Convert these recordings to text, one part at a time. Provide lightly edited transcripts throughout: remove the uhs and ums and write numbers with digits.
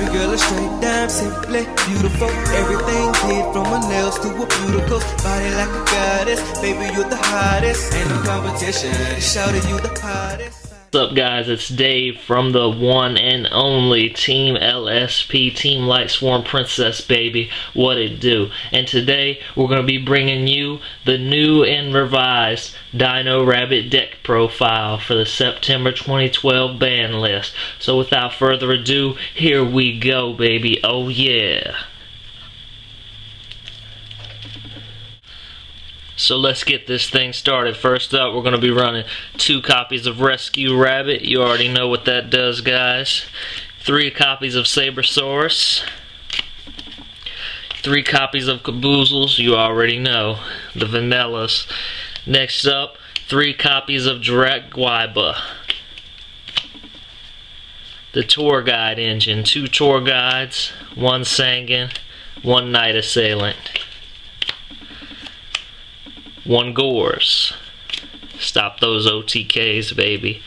Baby girl is straight down, simply beautiful. Everything did from her nails to her cuticles. Body like a goddess, baby you're the hottest. Ain't no competition, shouted you the hottest. What's up guys, it's Dave from the one and only Team LSP, Team LightswornPrincess baby, what it do. And today we're going to be bringing you the new and revised Dino Rabbit Deck profile for the September 2012 ban list. So without further ado, here we go baby, oh yeah. So let's get this thing started. First up, we're going to be running 2 copies of Rescue Rabbit. You already know what that does, guys. 3 copies of Sabersaurus. 3 copies of Caboozles. You already know. The vanillas. Next up, 3 copies of Direct Guiba. The Tour Guide engine. 2 Tour Guides. 1 Sangan. 1 Night Assailant. 1 Gores. Stop those OTKs, baby.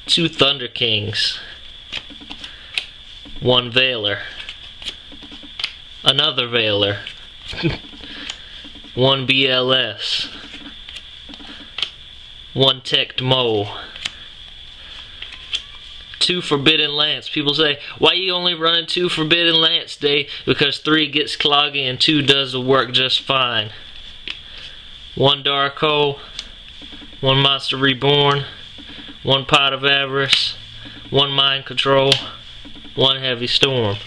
2 Thunder Kings. 1 Veiler. Another Veiler. 1 BLS. 1 Teched Mole. 2 Forbidden Lance. People say, why you only running 2 Forbidden Lance, Dave? Because 3 gets cloggy and 2 does the work just fine. 1 Dark Hole, 1 Monster Reborn, 1 Pot of Avarice, 1 Mind Control, 1 Heavy Storm.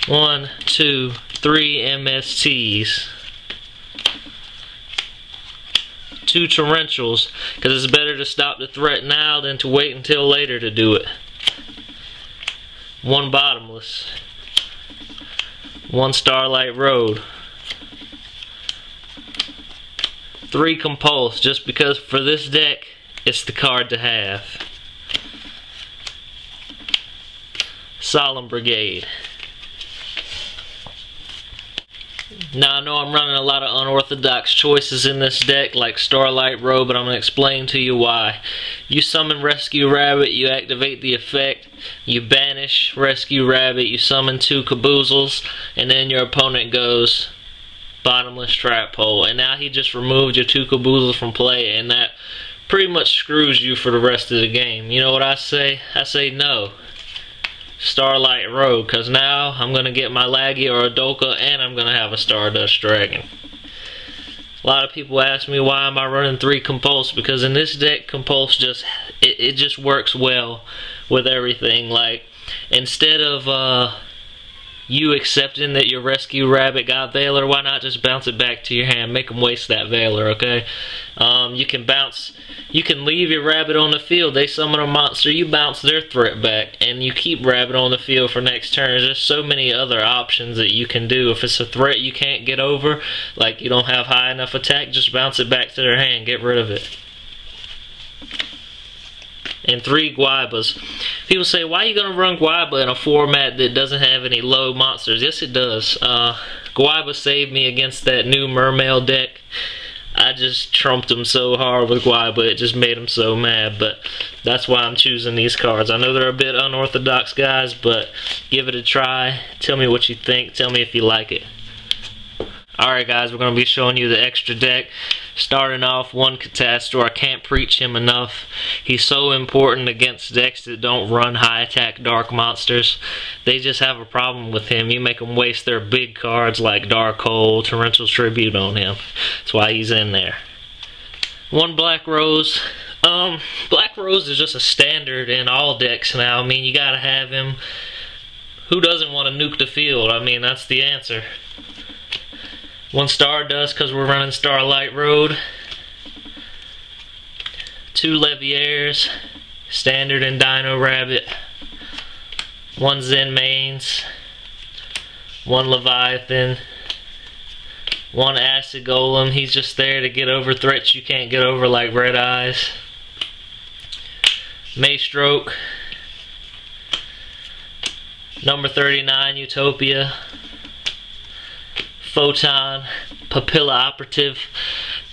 1, 2, 3 MSTs. 2 Torrentials, because it's better to stop the threat now than to wait until later to do it. 1 Bottomless. 1 Starlight Road. 3 Compulse, just because for this deck, it's the card to have. Solemn Brigade. Now I know I'm running a lot of unorthodox choices in this deck, like Starlight Road, but I'm going to explain to you why. You summon Rescue Rabbit, you activate the effect, you banish Rescue Rabbit, you summon 2 Caboozles, and then your opponent goes Bottomless Trap Hole, and now he just removed your 2 Caboozles from play, and that pretty much screws you for the rest of the game. You know what I say? I say no. Starlight Road, because now I'm going to get my Laggy or a Dolka, and I'm going to have a Stardust Dragon. A lot of people ask me why am I running 3 Compulse, because in this deck Compulse just it just works well with everything. Like, instead of you accepting that your Rescue Rabbit got Veiler, why not just bounce it back to your hand? Make them waste that Veiler, okay? You can leave your Rabbit on the field, they summon a monster, you bounce their threat back, and you keep Rabbit on the field for next turn. There's just so many other options that you can do. If it's a threat you can't get over, like you don't have high enough attack, just bounce it back to their hand, get rid of it. And 3 Guibas. People say, why are you going to run Guiba in a format that doesn't have any low monsters? Yes, it does. Guiba saved me against that new Mermail deck. I just trumped him so hard with Guiba, it just made him so mad. But that's why I'm choosing these cards. I know they're a bit unorthodox, guys, but give it a try. Tell me what you think. Tell me if you like it. Alright guys, we're going to be showing you the extra deck. Starting off, 1 Catastor. I can't preach him enough. He's so important against decks that don't run high attack dark monsters. They just have a problem with him. You make them waste their big cards like Dark Hole, Torrential Tribute on him. That's why he's in there. 1 Black Rose. Black Rose is just a standard in all decks now. I mean, you gotta have him. Who doesn't want to nuke the field? I mean, that's the answer. 1 Stardust, because we're running Starlight Road. 2 Leviaires, standard in Dino Rabbit. 1 Zen Mains. 1 Leviathan. 1 Acid Golem. He's just there to get over threats you can't get over, like Red Eyes. Maystroke. Number 39, Utopia. Photon, Papilla Operative.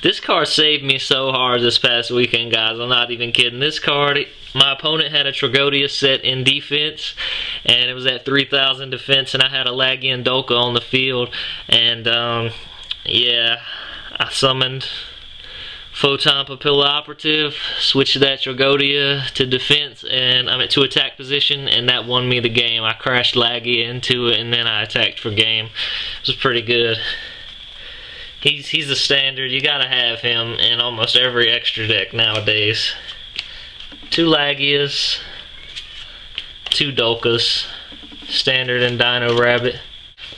This card saved me so hard this past weekend, guys. I'm not even kidding. This card, My opponent had a Tragodia set in defense, and it was at 3,000 defense, and I had a Lagian Dolka on the field, and yeah, I summoned Photon Papilla Operative, switched that Tragodia to defense, and I'm at to attack position, and that won me the game. I crashed Laggy into it, and then I attacked for game. It was pretty good. He's a standard. You gotta have him in almost every extra deck nowadays. 2 Lagias, 2 Dolkas, standard and Dino Rabbit.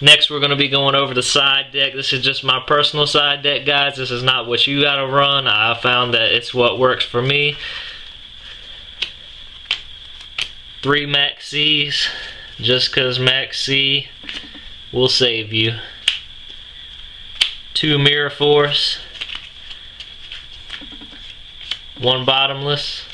Next, we're going to be going over the side deck. This is just my personal side deck, guys. This is not what you got to run. I found that it's what works for me. 3 Max C's, just because Max C will save you. 2 Mirror Force, 1 Bottomless,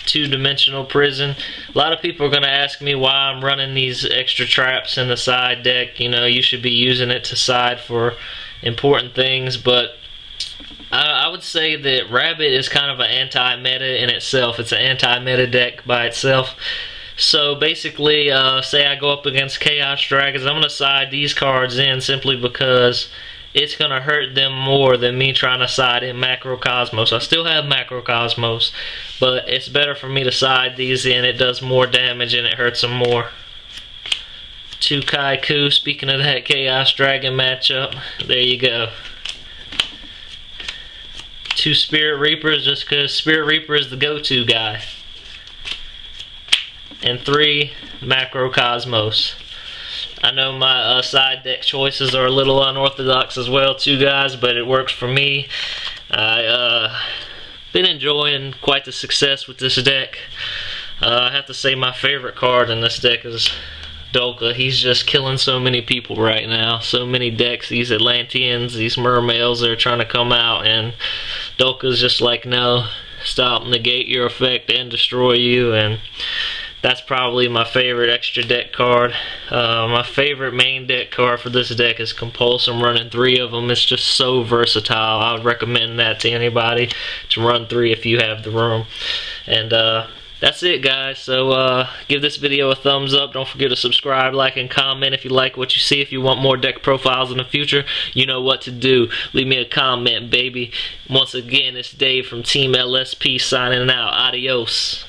2-dimensional prison. A lot of people are going to ask me why I'm running these extra traps in the side deck. You know, you should be using it to side for important things, but I would say that Rabbit is kind of an anti-meta in itself. It's an anti-meta deck by itself. So basically, say I go up against Chaos Dragons, I'm going to side these cards in simply because it's going to hurt them more than me trying to side in Macrocosmos. I still have Macrocosmos, but it's better for me to side these in. It does more damage and it hurts them more. 2 Kaiku, speaking of that Chaos Dragon matchup, there you go. 2 Spirit Reapers, just because Spirit Reaper is the go-to guy. And 3 Macrocosmos. I know my side deck choices are a little unorthodox as well too, guys, but it works for me. I've been enjoying quite the success with this deck. I have to say my favorite card in this deck is Dolka. He's just killing so many people right now. So many decks, these Atlanteans, these Mermails, they're trying to come out, and Dolka's just like, no, stop, negate your effect and destroy you. And that's probably my favorite extra deck card. My favorite main deck card for this deck is Compulse. I'm running 3 of them. It's just so versatile. I would recommend that to anybody, to run 3 if you have the room. And that's it, guys. So give this video a thumbs up. Don't forget to subscribe, like, and comment if you like what you see. If you want more deck profiles in the future, you know what to do. Leave me a comment, baby. Once again, it's Dave from Team LSP signing out. Adios.